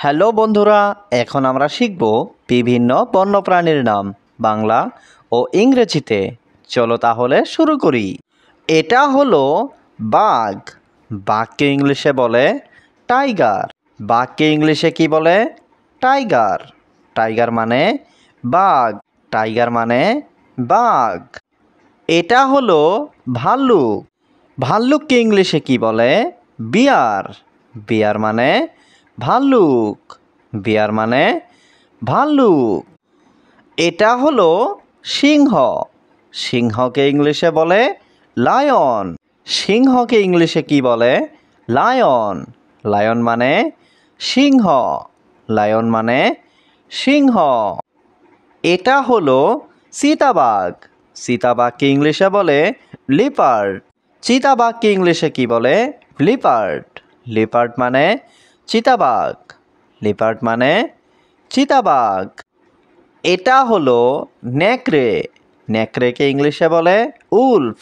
Hello বন্ধুরা, এখন আমরা শিখব বিভিন্ন বন্যপ্রাণীর নাম বাংলা ও ইংরেজিতে। চলো তাহলে শুরু করি। এটা হলো বাঘ। বাঘকে ইংলিশে বলে টাইগার। বাঘকে ইংলিশে কি বলে? টাইগার। টাইগার মানে বাঘ। টাইগার মানে বাঘ। এটা হলো ভাল্লুক। ভাল্লুককে ইংলিশে কি বলে? বিয়ার। বিয়ার মানে ভাল্লুক। বিয়ার মানে ভাল্লুক। এটা হলো সিংহ। সিংহকে ইংলিশে বলে লায়ন। সিংহকে ইংলিশে কি বলে? লায়ন। লায়ন মানে সিংহ। লায়ন মানে সিংহ। এটা হলো চিতাবাঘ। চিতাবাঘকে ইংলিশে বলে লিপার্ড। চিতাবাঘকে ইংলিশে কি বলে? লিপার্ড। লিপার্ড মানে চিতাবাঘ। লিপার্ড মানে চিতাবাঘ। এটা হলো নেকড়ে। নেকড়েকে ইংলিশে বলে উলফ।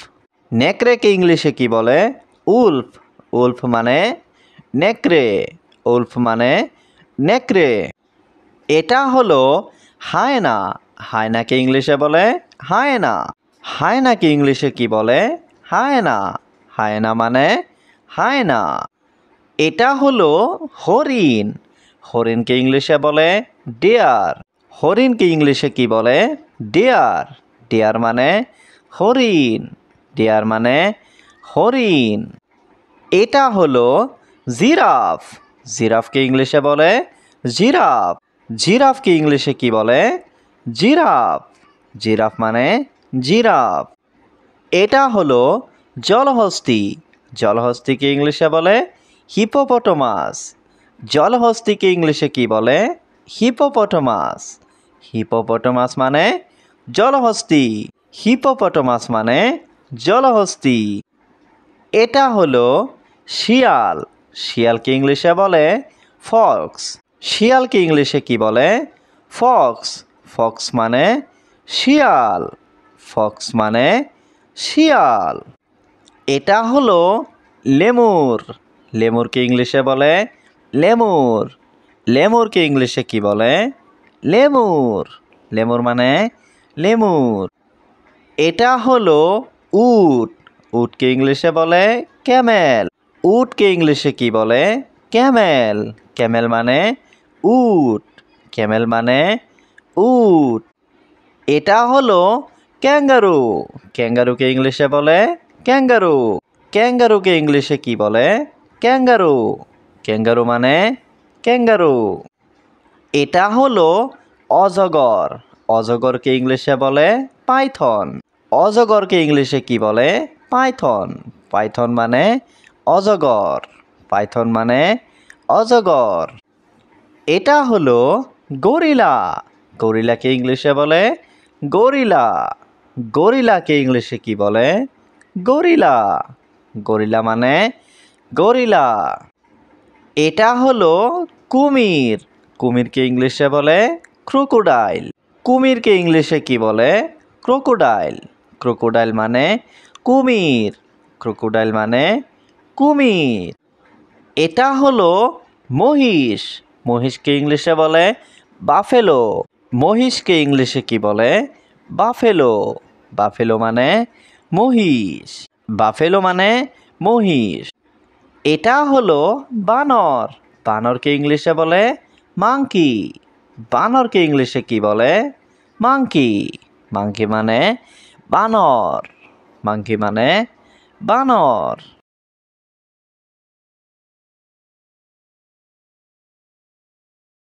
নেকড়েকে ইংলিশে কি বলে? উলফ। উলফ মানে নেকড়ে। উলফ মানে নেকড়ে। এটা হলো হায়না। হায়নাকে ইংলিশে বলে হায়না। হায়নাকে ইংলিশে কি বলে? হায়না। হায়না মানে হায়না। এটা হলো হরিণ। হরিণকে ইংলিশে বলে ডিয়ার। হরিণকে ইংলিশে কি বলে? ডিয়ার। ডিয়ার মানে হরিণ। ডিয়ার মানে হরিণ। এটা হলো জিরাফ। জিরাফকে ইংলিশে বলে জিরাফ। জিরাফকে ইংলিশে কি বলে? জিরাফ। জিরাফ মানে জিরাফ। এটা হলো জলহস্তী। জলহস্তীকে ইংলিশে বলে হিপোপটোমাস। জলহস্তীকে ইংলিশে কি বলে? হিপোপটোমাস। হিপোপটোমাস মানে জলহস্তী। হিপোপটোমাস মানে জলহস্তী। এটা হলো শিয়াল। শিয়ালকে ইংলিশে বলে ফক্স। শিয়ালকে ইংলিশে কি বলে? ফক্স। ফক্স মানে শিয়াল। ফক্স মানে শিয়াল। এটা হলো লেমুর। লেমুরকে ইংলিশে বলে লেমুর। লেমুরকে ইংলিশে কি বলে? লেমুর। লেমুর মানে লেমুর। এটা হলো উট। উটকে ইংলিশে বলে ক্যামেল। উটকে ইংলিশে কি বলে? ক্যামেল। ক্যামেল মানে উট। ক্যামেল মানে উট। এটা হলো ক্যাঙ্গারু। ক্যাঙ্গারুকে ইংলিশে বলে ক্যাঙ্গারু। ক্যাঙ্গারুকে ইংলিশে কি বলে? ক্যাঙ্গারু। ক্যাঙ্গারু মানে ক্যাঙ্গারু। এটা হলো অজগর। অজগরকে ইংলিশে বলে পাইথন। অজগরকে ইংলিশে কি বলে? পাইথন। পাইথন মানে অজগর। পাইথন মানে অজগর। এটা হলো গরিলা। গরিলাকে ইংলিশে বলে গরিলা। গরিলাকে ইংলিশে কি বলে? গরিলা। গরিলা মানে গরিলা। এটা হলো কুমির। কুমিরকে ইংলিশে বলে ক্রোকোডাইল। কুমিরকে ইংলিশে কি বলে? ক্রোকোডাইল। ক্রোকোডাইল মানে কুমির। ক্রোকোডাইল মানে কুমির। এটা হলো মহিষ। মহিষকে ইংলিশে বলে বাফেলো। মহিষকে ইংলিশে কি বলে? বাফেলো। বাফেলো মানে মহিষ। বাফেলো মানে মহিষ। এটা হলো বানর। বানরকে ইংলিশে বলে মাংকি। বানরকে ইংলিশে কি বলে? মাংকি। মাংকি মানে বানর। মাংকি মানে বানর।